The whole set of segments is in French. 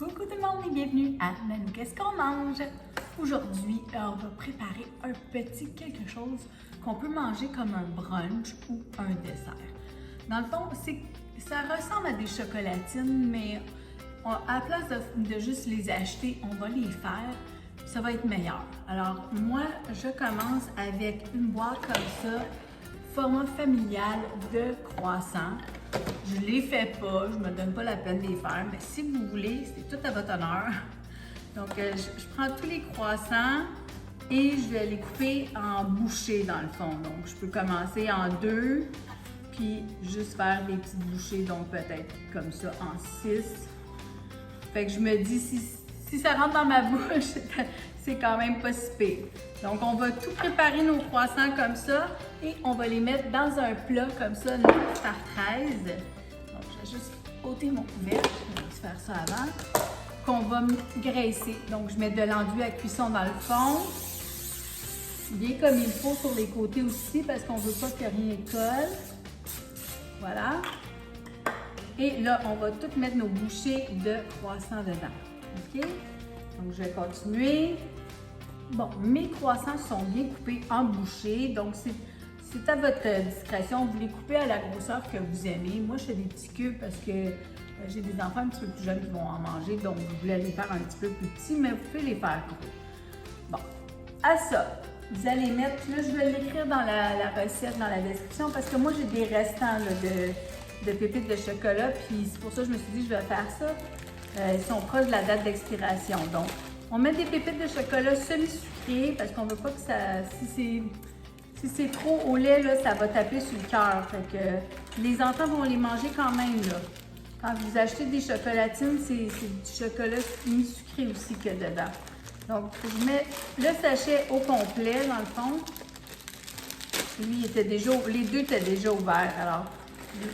Coucou tout le monde et bienvenue à Nanou qu'est-ce qu'on mange? Aujourd'hui, on va préparer un petit quelque chose qu'on peut manger comme un brunch ou un dessert. Dans le fond, ça ressemble à des chocolatines, mais à la place de juste les acheter, on va les faire, ça va être meilleur. Alors moi, je commence avec une boîte comme ça, format familial de croissants. Je les fais pas, je me donne pas la peine de les faire, mais si vous voulez, c'est tout à votre honneur. Donc, je prends tous les croissants et je vais les couper en bouchées dans le fond. Donc, je peux commencer en deux, puis juste faire des petites bouchées, donc peut-être comme ça en 6. Fait que je me dis, si ça rentre dans ma bouche, c'est quand même pas si pire. Donc, on va tout préparer nos croissants comme ça et on va les mettre dans un plat comme ça, 9 par 13. Donc, je vais juste ôter mon couvercle, je vais faire ça avant, qu'on va graisser. Donc, je mets de l'enduit à cuisson dans le fond, bien comme il faut sur les côtés aussi parce qu'on ne veut pas que rien colle. Voilà. Et là, on va tout mettre nos bouchées de croissants dedans. OK? Donc, je vais continuer. Bon, mes croissants sont bien coupés en bouchées, donc c'est à votre discrétion. Vous les coupez à la grosseur que vous aimez. Moi, je fais des petits cubes parce que j'ai des enfants un petit peu plus jeunes qui vont en manger, donc vous voulez les faire un petit peu plus petits, mais vous pouvez les faire gros. Bon, à ça, vous allez mettre, là, je vais l'écrire dans la recette, dans la description, parce que moi, j'ai des restants là, de pépites de chocolat, puis c'est pour ça que je me suis dit, je vais faire ça. Ils sont proches de la date d'expiration, donc on met des pépites de chocolat semi-sucrées parce qu'on veut pas que ça, si c'est trop au lait, là, ça va taper sur le cœur. Fait que les enfants vont les manger quand même, là. Quand vous achetez des chocolatines, c'est du chocolat semi-sucré aussi qu'il y a dedans. Donc, je mets le sachet au complet, dans le fond. Lui, les deux étaient déjà ouverts. Alors,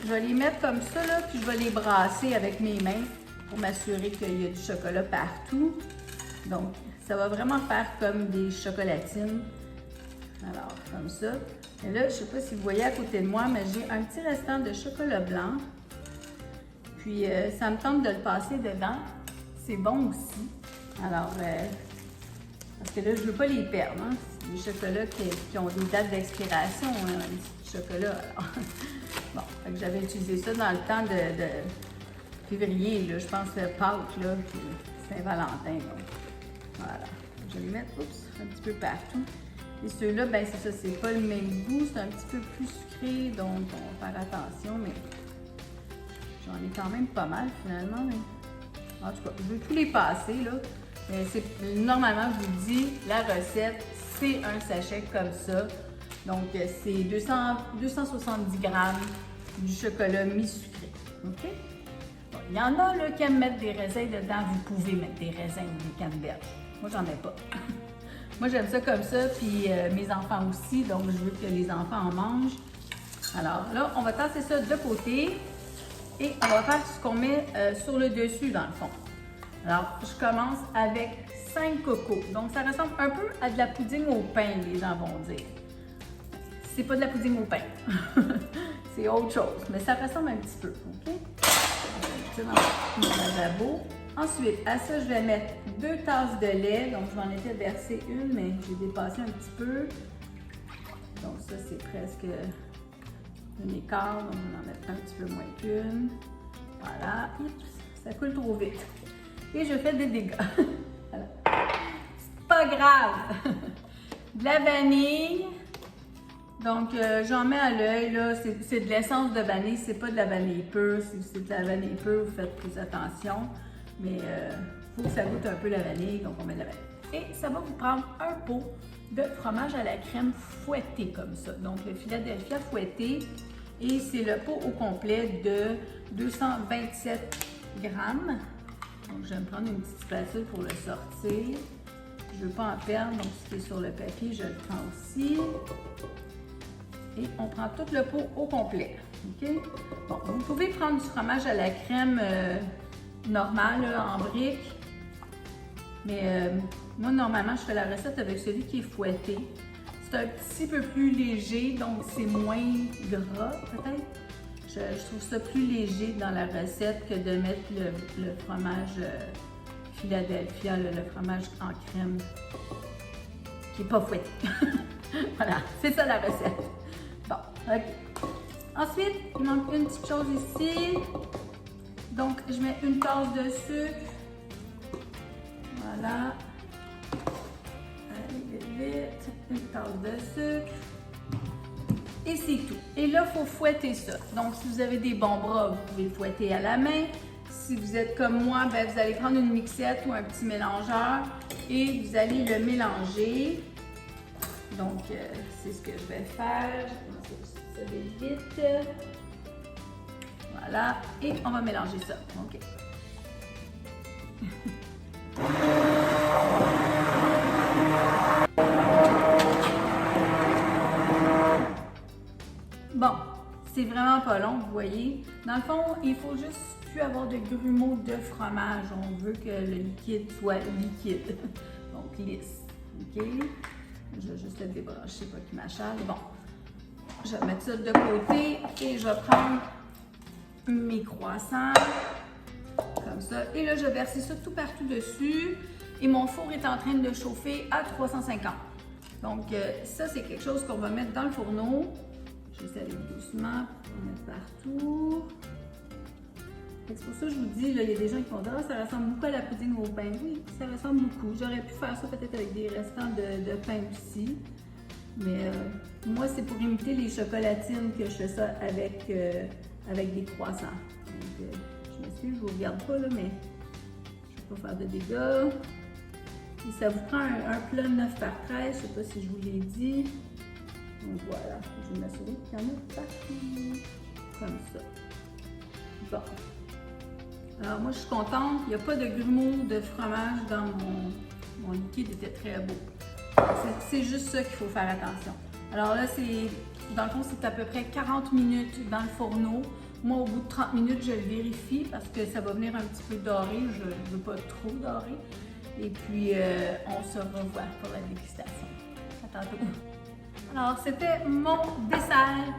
je vais les mettre comme ça, là, puis je vais les brasser avec mes mains pour m'assurer qu'il y a du chocolat partout. Donc, ça va vraiment faire comme des chocolatines. Alors, comme ça. Et là, je ne sais pas si vous voyez à côté de moi, mais j'ai un petit restant de chocolat blanc. Puis, ça me tente de le passer dedans. C'est bon aussi. Alors, parce que là, je ne veux pas les perdre. Hein? C'est des chocolats qui ont des dates d'expiration, hein, les chocolats. Alors. Bon, fait que j'avais utilisé ça dans le temps de février, là, je pense Pâques, là, puis Saint-Valentin. Donc. Voilà. Je vais les mettre un petit peu partout. Et ceux-là, ben c'est ça, c'est pas le même goût, c'est un petit peu plus sucré, donc on va faire attention, mais j'en ai quand même pas mal finalement. Mais... En tout cas, je vais tous les passer, là. Mais normalement, je vous dis, la recette, c'est un sachet comme ça. Donc, c'est 270 grammes du chocolat mi-sucré. OK? Bon, il y en a là, qui aiment mettre des raisins dedans. Vous pouvez mettre des raisins ou des canneberges. Moi, j'en ai pas. Moi, j'aime ça comme ça, puis mes enfants aussi, donc je veux que les enfants en mangent. Alors là, on va tasser ça de côté et on va faire ce qu'on met sur le dessus, dans le fond. Alors, je commence avec 5 cocos. Donc, ça ressemble un peu à de la pouding au pain, les gens vont dire. C'est pas de la pouding au pain. C'est autre chose, mais ça ressemble un petit peu, OK? On va mettre ça dans mon lavabo. Ensuite, à ça, je vais mettre 2 tasses de lait. Donc, je m'en étais versé une, mais j'ai dépassé un petit peu. Donc, ça, c'est presque un équart. Donc, je vais en mettre un petit peu moins qu'une. Voilà. Ça coule trop vite. Et je fais des dégâts. Voilà. C'est pas grave. De la vanille. Donc, j'en mets à l'œil, là. C'est de l'essence de vanille. C'est pas de la vanille pure. Si c'est de la vanille pure, vous faites plus attention. Mais il faut que ça goûte un peu la vanille, donc on met de la vanille. Et ça va vous prendre un pot de fromage à la crème fouetté comme ça. Donc le Philadelphia fouetté. Et c'est le pot au complet de 227 grammes. Donc je vais me prendre une petite spatule pour le sortir. Je ne veux pas en perdre, donc ce qui est sur le papier, je le prends aussi. Et on prend tout le pot au complet. OK? Bon, vous pouvez prendre du fromage à la crème normal, là, en briques. Mais moi, normalement, je fais la recette avec celui qui est fouetté. C'est un petit peu plus léger, donc c'est moins gras, peut-être. Je trouve ça plus léger dans la recette que de mettre le fromage Philadelphia, le fromage en crème qui n'est pas fouetté. Voilà, c'est ça la recette. Bon, ok. Ensuite, il manque une petite chose ici. Donc, je mets une tasse de sucre. Voilà. Allez, vite, vite. Une tasse de sucre. Et c'est tout. Et là, il faut fouetter ça. Donc, si vous avez des bons bras, vous pouvez le fouetter à la main. Si vous êtes comme moi, ben, vous allez prendre une mixette ou un petit mélangeur et vous allez le mélanger. Donc, c'est ce que je vais faire. Ça va vite. Voilà. Et on va mélanger ça. OK. Bon, c'est vraiment pas long, vous voyez. Dans le fond, il faut juste plus avoir de grumeaux de fromage. On veut que le liquide soit liquide, donc lisse. OK? Je vais juste le débrancher, pas qu'il m'achale. Bon, je vais mettre ça de côté et je vais prendre mes croissants, comme ça. Et là, je vais verser ça tout partout dessus. Et mon four est en train de chauffer à 350. Donc, ça, c'est quelque chose qu'on va mettre dans le fourneau. J'essaie d'aller doucement pour en mettre partout. C'est pour ça que je vous dis, là, il y a des gens qui vont dire « Ah, ça ressemble beaucoup à la poutine au pain. » Oui, ça ressemble beaucoup. J'aurais pu faire ça peut-être avec des restants de pain aussi. Mais moi, c'est pour imiter les chocolatines que je fais ça avec des croissants. Donc, je m'excuse, je ne vous regarde pas, là, mais je ne vais pas faire de dégâts. Et ça vous prend un plat 9 par 13, je ne sais pas si je vous l'ai dit. Donc voilà, je vais m'assurer qu'il y en a partout, comme ça. Bon. Alors moi, je suis contente, il n'y a pas de grumeaux de fromage dans mon liquide, était très beau. C'est juste ça qu'il faut faire attention. Alors là, dans le fond, c'est à peu près 40 minutes dans le fourneau. Moi, au bout de 30 minutes, je le vérifie parce que ça va venir un petit peu doré. Je ne veux pas trop doré. Et puis, on se revoit pour la dégustation. À tantôt. Alors, c'était mon dessert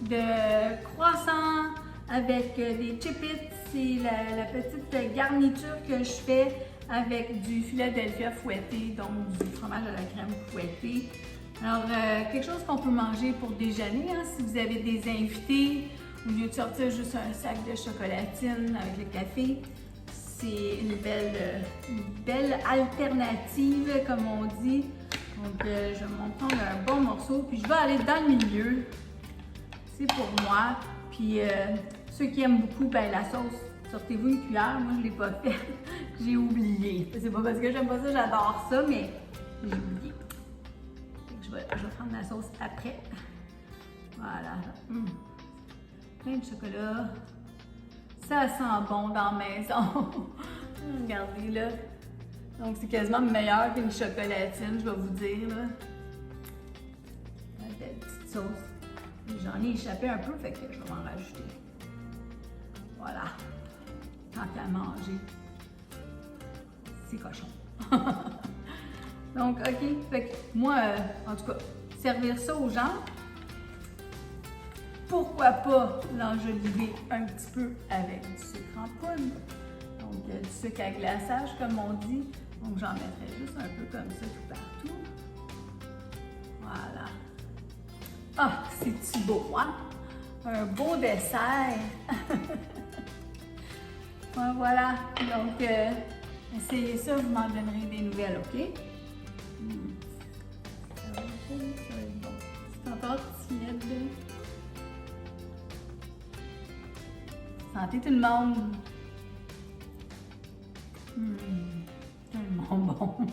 de croissant avec des Chip-Its. C'est la petite garniture que je fais avec du Philadelphia fouetté, donc du fromage à la crème fouetté. Alors, quelque chose qu'on peut manger pour déjeuner, hein, si vous avez des invités, au lieu de sortir juste un sac de chocolatine avec le café, c'est une belle alternative, comme on dit. Donc, je vais m'en prendre un bon morceau, puis je vais aller dans le milieu. C'est pour moi. Puis, ceux qui aiment beaucoup, ben, la sauce, sortez-vous une cuillère. Moi, je ne l'ai pas fait. J'ai oublié. C'est pas parce que j'aime pas ça, j'adore ça, mais j'ai oublié. Je vais prendre la sauce après. Voilà. Plein de chocolat. Ça sent bon dans la maison. Regardez là. Donc, c'est quasiment meilleur qu'une chocolatine, je vais vous dire. Là. La belle petite sauce. J'en ai échappé un peu, fait que je vais m'en rajouter. Voilà. Tant qu'à manger. C'est cochon. Donc, OK. Fait que moi, en tout cas, servir ça aux gens. Pourquoi pas l'enjoliver un petit peu avec du sucre en poudre. Donc, du sucre à glaçage, comme on dit. Donc, j'en mettrai juste un peu comme ça tout partout. Voilà. Ah, c'est-tu beau, hein? Un beau dessert! Bon, voilà. Donc, essayez ça, vous m'en donnerez des nouvelles, OK? Ça va être bon. C'est encore tiède. Santé tout le monde! Tellement bon!